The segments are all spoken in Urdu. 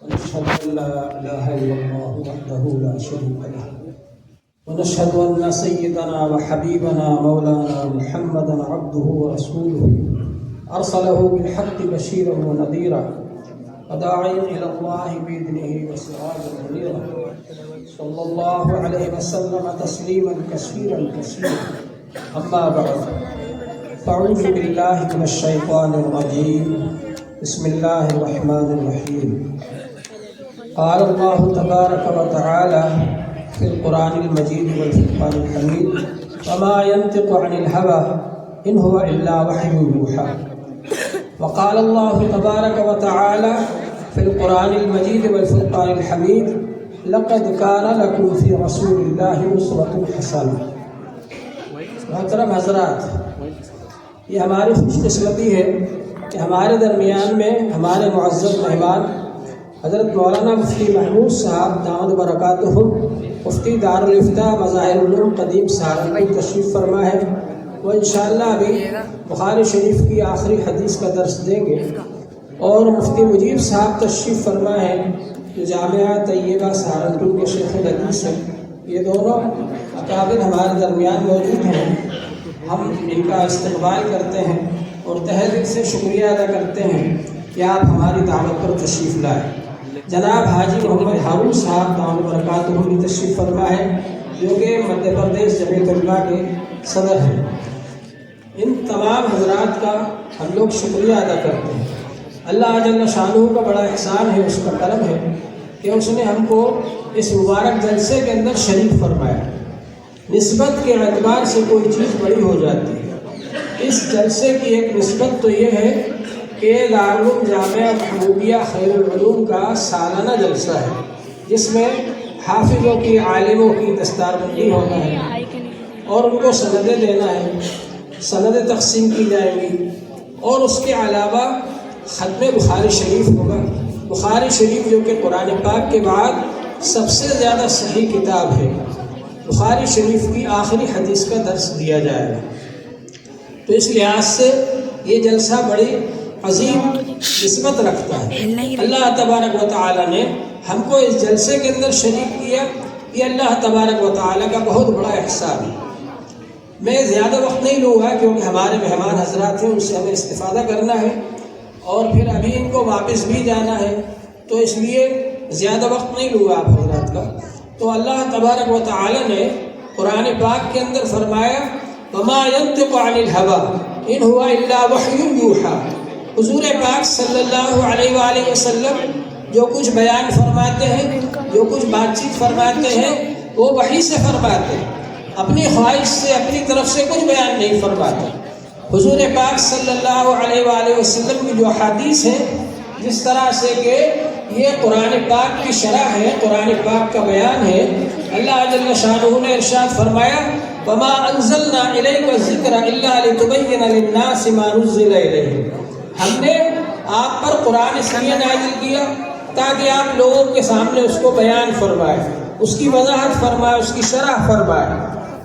ونشهد أن لا إله إلا الله وحده لا شريك له ونشهد أن سيدنا وحبيبنا مولانا محمدا عبده ورسوله أرسله بالحق بشيرا ونذيرا وداعيا إلى الله بإذنه وسراجا منيرا صلى الله عليه وسلم تسليما كثيرا أما بعد فأعوذ بالله من الشيطان الرجيم بسم الله الرحمن الرحيم قال الله تبارك وتعالى في القرآن المجيد والفرقان الحميد وما ينطق عن الهوى إن هو إلا وحي يوحى وقال الله تبارك وتعالى في القرآن المجيد والفرقان الحميد لقد كان لكم في رسول الله أسوة حسنة. محترم حضرات، یہ ہماری خوش قسمتی ہے کہ ہمارے درمیان میں ہمارے معزز مہمان حضرت مولانا مفتی محمود صاحب دامت برکاتہم مفتی دارالفتاح مظاہر العلوم قدیم سہارنپور تشریف فرما ہے. وہ انشاءاللہ ابھی بخاری شریف کی آخری حدیث کا درس دیں گے، اور مفتی مجیب صاحب تشریف فرما ہے جو جامعہ طیبہ سہارنپور کے شیخ الحدیث ہیں. یہ دونوں اکابر ہمارے درمیان موجود ہیں. ہم ان کا استقبال کرتے ہیں اور تہہ دل سے شکریہ ادا کرتے ہیں کہ آپ ہماری دعوت پر تشریف لائے. جناب حاجی محمد ہارون صاحب دامت برکاتہم بھی تشریف فرما ہے جو کہ مدھیہ پردیش جمعیت علماء کے صدر ہیں. ان تمام حضرات کا ہم لوگ شکریہ ادا کرتے ہیں. اللہ جل شانہ کا بڑا احسان ہے، اس کا کرم ہے کہ اس نے ہم کو اس مبارک جلسے کے اندر شریک فرمایا. نسبت کے اعتبار سے کوئی چیز بڑی ہو جاتی ہے. اس جلسے کی ایک نسبت تو یہ ہے کہ دارالعلوم جامعہ محمودیہ خیر العلوم کا سالانہ جلسہ ہے جس میں حافظوں کی، عالموں کی دستار بندی ہونا ہے اور ان کو سندیں دینا ہے. سندیں تقسیم کی جائیں گی اور اس کے علاوہ ختم بخاری شریف ہوگا. بخاری شریف جو کہ قرآن پاک کے بعد سب سے زیادہ صحیح کتاب ہے، بخاری شریف کی آخری حدیث کا درس دیا جائے گا. تو اس لحاظ سے یہ جلسہ بڑی عظیم نسبت رکھتا ہے. اللہ تبارک و تعالی نے ہم کو اس جلسے کے اندر شریک کیا، یہ اللہ تبارک و تعالی کا بہت بڑا احسان ہے. میں زیادہ وقت نہیں لوں گا کیونکہ ہمارے مہمان حضرات ہیں، ان سے ہمیں استفادہ کرنا ہے اور پھر ابھی ان کو واپس بھی جانا ہے، تو اس لیے زیادہ وقت نہیں لوں گا آپ حضرات کا. تو اللہ تبارک و تعالی نے قرآن پاک کے اندر فرمایا وما ينطق عن الهوى ان هو الا وحی یوحى. حضور پاک صلی اللہ علیہ وآلہ وسلم جو کچھ بیان فرماتے ہیں، جو کچھ بات چیت فرماتے ہیں، وہ وحی سے فرماتے ہیں. اپنی خواہش سے، اپنی طرف سے کچھ بیان نہیں فرماتے. حضور پاک صلی اللہ علیہ وآلہ وسلم کی جو حدیث ہے، جس طرح سے کہ یہ قرآن پاک کی شرح ہے، قرآن پاک کا بیان ہے. اللہ جل شانہ نے ارشاد فرمایا وما انزلنا الیک الذکر الا لتبین للناس ما نزل الیہم. ہم نے آپ پر قرآن اس لیے نازل کیا تاکہ آپ لوگوں کے سامنے اس کو بیان فرمائے، اس کی وضاحت فرمائے، اس کی شرح فرمائے.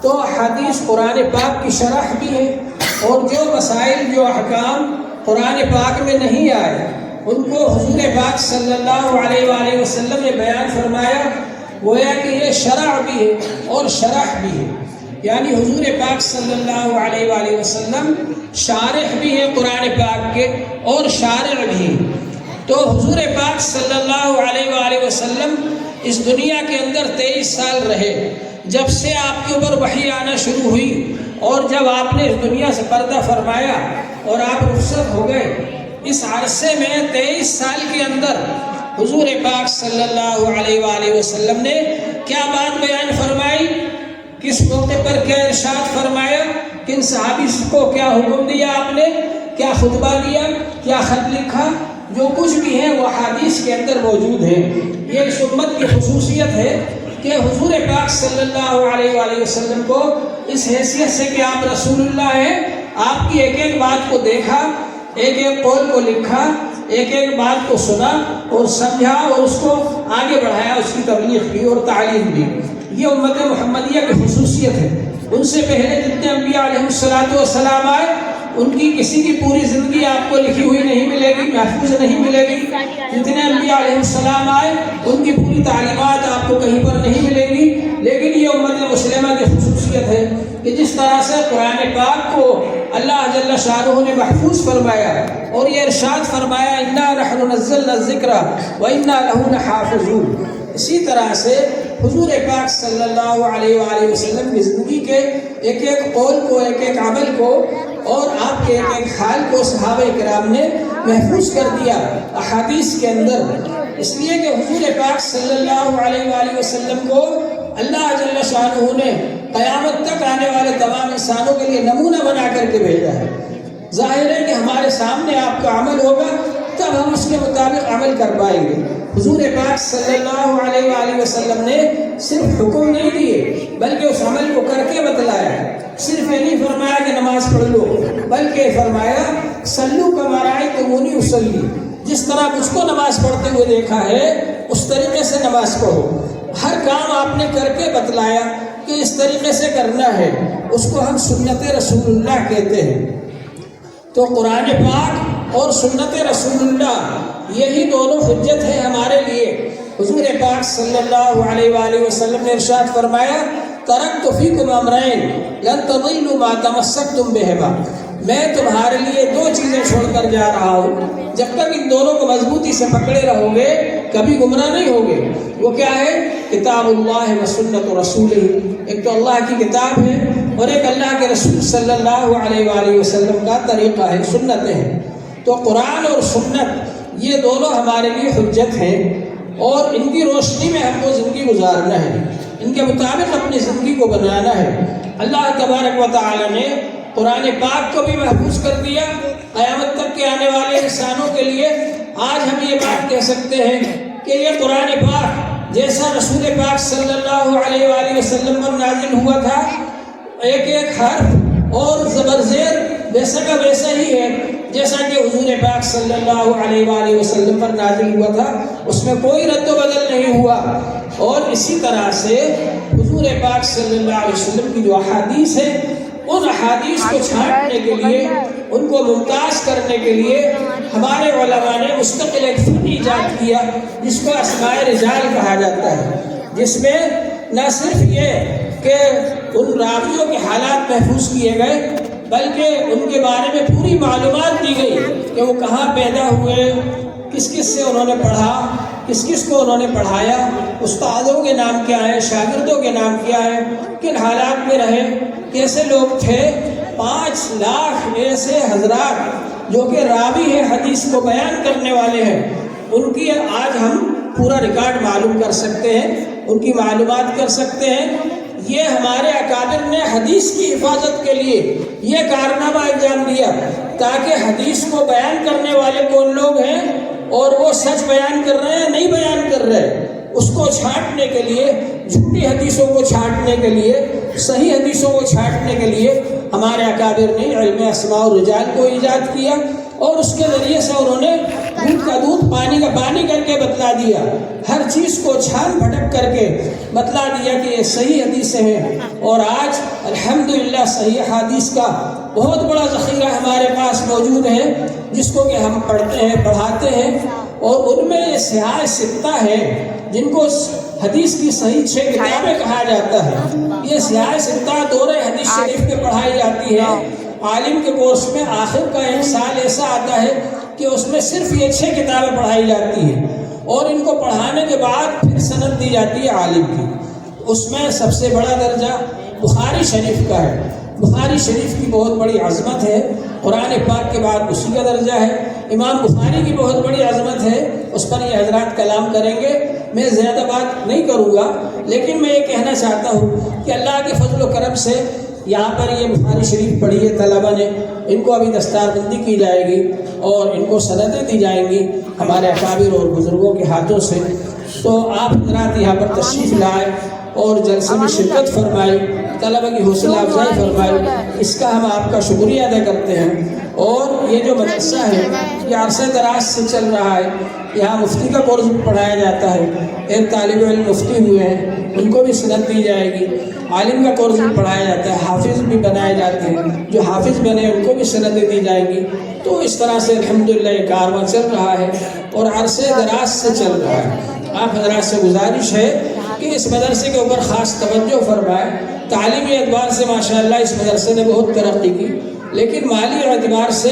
تو حدیث قرآن پاک کی شرح بھی ہے، اور جو مسائل، جو احکام قرآن پاک میں نہیں آئے ان کو حضور پاک صلی اللہ علیہ وآلہ وسلم نے بیان فرمایا. گویا کہ یہ شرع بھی ہے اور شرح بھی ہے، یعنی حضور پاک صلی اللہ علیہ وآلہ وسلم شارح بھی ہیں قرآن پاک کے اور شارع بھی ہیں. تو حضور پاک صلی اللہ علیہ وآلہ وسلم اس دنیا کے اندر 23 سال رہے. جب سے آپ کے اوپر وحی آنا شروع ہوئی اور جب آپ نے اس دنیا سے پردہ فرمایا اور آپ رخصت ہو گئے، اس عرصے میں 23 سال کے اندر حضور پاک صلی اللہ علیہ وآلہ وسلم نے کیا بات بیان فرمائی، کس موقع پر کیا ارشاد فرمایا، کن صحابی کو کیا حکم دیا، آپ نے کیا خطبہ دیا، کیا خط لکھا، جو کچھ بھی ہے وہ حدیث کے اندر موجود ہے. یہ اس امت کی خصوصیت ہے کہ حضور پاک صلی اللہ علیہ وآلہ وسلم کو اس حیثیت سے کہ آپ رسول اللہ ہیں، آپ کی ایک ایک بات کو دیکھا، ایک ایک قول کو لکھا، ایک ایک بات کو سنا اور سمجھا اور اس کو آگے بڑھایا، اس کی تبلیغ کی اور تعلیم دی. یہ امت محمدیہ کی خصوصیت ہے. ان سے پہلے جتنے انبیاء علیہ السلام آئے ان کی کسی کی پوری زندگی آپ کو لکھی ہوئی نہیں ملے گی، محفوظ نہیں ملے گی۔ جتنے انبیاء علیہ السلام آئے ان کی پوری تعلیمات آپ کو کہیں پر نہیں ملے گی، لیکن یہ امت مسلمہ کی خصوصیت ہے کہ جس طرح سے قرآن پاک کو اللہ جل شانہ نے محفوظ فرمایا اور یہ ارشاد فرمایا انا نحن نزلنا الذکر وانا لہ لحافظون، اسی طرح سے حضور پاک صلی اللہ علیہ وآلہ وسلم کی زندگی کے ایک ایک قول کو، ایک ایک عمل کو اور آپ کے ایک ایک حال کو صحابہ کرام نے محفوظ کر دیا احادیث کے اندر، اس لیے کہ حضور پاک صلی اللہ علیہ وآلہ وسلم کو اللہ جل شانہ نے قیامت تک آنے والے تمام انسانوں کے لیے نمونہ بنا کر کے بھیجا ہے۔ ظاہر ہے کہ ہمارے سامنے آپ کا عمل ہوگا تب ہم اس کے مطابق عمل کر پائیں گے۔ حضور پاک صلی اللہ علیہ وآلہ وسلم نے صرف حکم نہیں دیے بلکہ اس عمل کو کر کے بتلایا، صرف یہ نہیں فرمایا کہ نماز پڑھ لو، بلکہ فرمایا صلو کما رأیتمونی اصلی، جس طرح مجھ کو نماز پڑھتے ہوئے دیکھا ہے اس طریقے سے نماز پڑھو۔ ہر کام آپ نے کر کے بتلایا کہ اس طریقے سے کرنا ہے، اس کو ہم سنت رسول اللہ کہتے ہیں۔ تو قرآن پاک اور سنت رسول اللہ یہی دونوں حجت ہے ہمارے لیے۔ حضور پاک صلی اللہ علیہ وآلہ وسلم نے ارشاد فرمایا ترکت فیکم امرین لن تضلوا ما تمسکتم بہما، میں تمہارے لیے دو چیزیں چھوڑ کر جا رہا ہوں، جب تک ان دونوں کو مضبوطی سے پکڑے رہو گے کبھی گمراہ نہیں ہوگے۔ وہ کیا ہے؟ کتاب اللہ و سنت رسولہ، ایک تو اللہ کی کتاب ہے اور ایک اللہ کے رسول صلی اللہ علیہ وآلہ وسلم کا طریقہ ہے، سنتیں ہیں۔ تو قرآن اور سنت یہ دونوں ہمارے لیے حجت ہیں اور ان کی روشنی میں ہم کو زندگی گزارنا ہے، ان کے مطابق اپنی زندگی کو بنانا ہے۔ اللہ تبارک و تعالی نے قرآن پاک کو بھی محفوظ کر دیا قیامت تک کے آنے والے انسانوں کے لیے۔ آج ہم یہ بات کہہ سکتے ہیں کہ یہ قرآن پاک جیسا رسول پاک صلی اللہ علیہ وآلہ وسلم پر نازل ہوا تھا، ایک ایک حرف اور زبر زیر ویسا کا ویسا ہی ہے جیسا کہ حضور پاک صلی اللہ علیہ وآلہ وسلم پر نازل ہوا تھا، اس میں کوئی رد و بدل نہیں ہوا۔ اور اسی طرح سے حضور پاک صلی اللہ علیہ وسلم کی جو احادیث ہیں ان احادیث کو چھانٹنے کے لیے، ان کو ممتاز کرنے کے لیے ہمارے علماء نے مستقل ایک فن ایجاد کیا جس کو اسماء رجال کہا جاتا ہے، جس میں نہ صرف یہ کہ ان راویوں کے حالات محفوظ کیے گئے بلکہ ان کے بارے میں پوری معلومات دی گئی کہ وہ کہاں پیدا ہوئے، کس کس سے انہوں نے پڑھا، کس کس کو انہوں نے پڑھایا، استادوں کے نام کیا ہے، شاگردوں کے نام کیا ہے، کن حالات میں رہے، کیسے لوگ تھے۔ 5 لاکھ ایسے حضرات جو کہ راوی ہیں، حدیث کو بیان کرنے والے ہیں، ان کی آج ہم پورا ریکارڈ معلوم کر سکتے ہیں، ان کی معلومات کر سکتے ہیں۔ یہ ہمارے اکابر نے حدیث کی حفاظت کے لیے یہ کارنامہ انجام دیا تاکہ حدیث کو بیان کرنے والے کون لوگ ہیں اور وہ سچ بیان کر رہے ہیں نہیں بیان کر رہے، اس کو چھانٹنے کے لیے، جھوٹی حدیثوں کو چھانٹنے کے لیے، صحیح حدیثوں کو چھانٹنے کے لیے ہمارے اکابر نے علم اسماء الرجال کو ایجاد کیا اور اس کے ذریعے سے انہوں نے دودھ کا دودھ پانی کا پانی کر کے بتلا دیا، ہر چیز کو چھان پھٹک کر کے بتلا دیا کہ یہ صحیح حدیثیں ہیں۔ اور آج الحمدللہ صحیح حدیث کا بہت بڑا ذخیرہ ہمارے پاس موجود ہے جس کو کہ ہم پڑھتے ہیں، پڑھاتے ہیں، اور ان میں یہ سیاہ ستہ ہے جن کو حدیث کی صحیح 6 کتابیں کہا جاتا ہے۔ یہ سیاہ ستہ دورہ حدیث شریف میں پڑھائی جاتی ہے۔ عالم کے کورس میں آخر کا 1 سال ایسا آتا ہے کہ اس میں صرف یہ 6 کتابیں پڑھائی جاتی ہیں اور ان کو پڑھانے کے بعد پھر سند دی جاتی ہے عالم کی۔ اس میں سب سے بڑا درجہ بخاری شریف کا ہے۔ بخاری شریف کی بہت بڑی عظمت ہے، قرآن پاک کے بعد اسی کا درجہ ہے۔ امام بخاری کی بہت بڑی عظمت ہے، اس پر یہ حضرات کلام کریں گے، میں زیادہ بات نہیں کروں گا، لیکن میں یہ کہنا چاہتا ہوں کہ اللہ کے فضل و کرم سے یہاں پر یہ بخاری شریف پڑھی ہے طلبہ نے، ان کو ابھی دستار بندی کی جائے گی اور ان کو سندیں دی جائیں گی ہمارے اکابر اور بزرگوں کے ہاتھوں سے۔ تو آپ حضرات یہاں پر تشریف لائے اور جلسے میں شرکت فرمائی، طلبہ کی حوصلہ افزائی فرمائی، اس کا ہم آپ کا شکریہ ادا کرتے ہیں۔ اور یہ جو مدرسہ ہے یہ عرصہ دراز سے چل رہا ہے، یہاں مفتی کا کورس بھی پڑھایا جاتا ہے، ایک طالب علم مفتی ہوئے ہیں ان کو بھی سند دی جائے گی، عالم کا کورس بھی پڑھایا جاتا ہے، حافظ بھی بنائے جاتے ہیں، جو حافظ بنے ان کو بھی سندیں دی جائیں گی۔ تو اس طرح سے الحمدللہ یہ کارواں چل رہا ہے اور عرصے دراز سے چل رہا ہے۔ آپ حضرات سے گزارش ہے کہ اس مدرسے کے اوپر خاص توجہ فرمائیں۔ تعلیمی اعتبار سے ماشاءاللہ اس مدرسے نے بہت ترقی کی، لیکن مالی اعتبار سے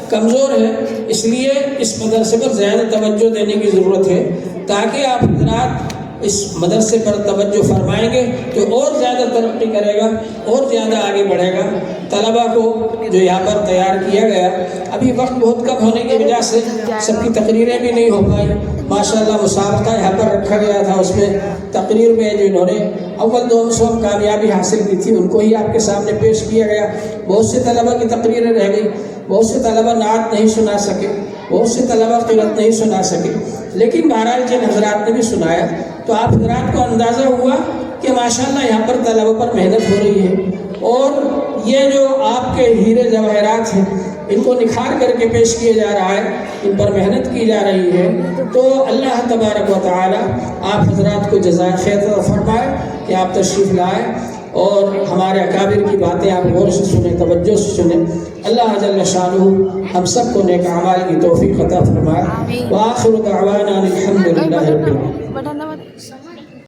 کمزور ہے، اس لیے اس مدرسے پر زیادہ توجہ دینے کی ضرورت ہے، تاکہ آپ حضرات اس مدرسے پر توجہ فرمائیں گے تو اور زیادہ ترقی کرے گا اور زیادہ آگے بڑھے گا۔ طلبہ کو جو یہاں پر تیار کیا گیا، ابھی وقت بہت کم ہونے کی وجہ سے سب کی تقریریں بھی نہیں ہو پائیں۔ ماشاءاللہ مسابقہ یہاں پر رکھا گیا تھا، اس میں تقریر میں جو انہوں نے اول دو میں کامیابی حاصل کی تھی ان کو ہی آپ کے سامنے پیش کیا گیا۔ بہت سے طلبہ کی تقریریں رہ گئی، بہت سے طلبہ نعت نہیں سنا سکے، بہت سے طلبہ قرات نہیں سنا سکے، لیکن بہرحال جن حضرات نے بھی سنایا تو آپ حضرات کو اندازہ ہوا کہ ماشاءاللہ یہاں پر طلبہ پر محنت ہو رہی ہے، اور یہ جو آپ کے ہیرے جواہرات ہیں ان کو نکھار کر کے پیش کیا جا رہا ہے، ان پر محنت کی جا رہی ہے۔ تو اللہ تبارک و تعالی آپ حضرات کو جزائے خیر فرمائے کہ آپ تشریف لائے اور ہمارے اکابر کی باتیں آپ غور سے سنیں، توجہ سے سنیں۔ اللہ جل شانہ ہم سب کو نیک اعمال کی توفیق عطا فرمائے۔ وآخر دعوانا الحمدللہ رب العالمین۔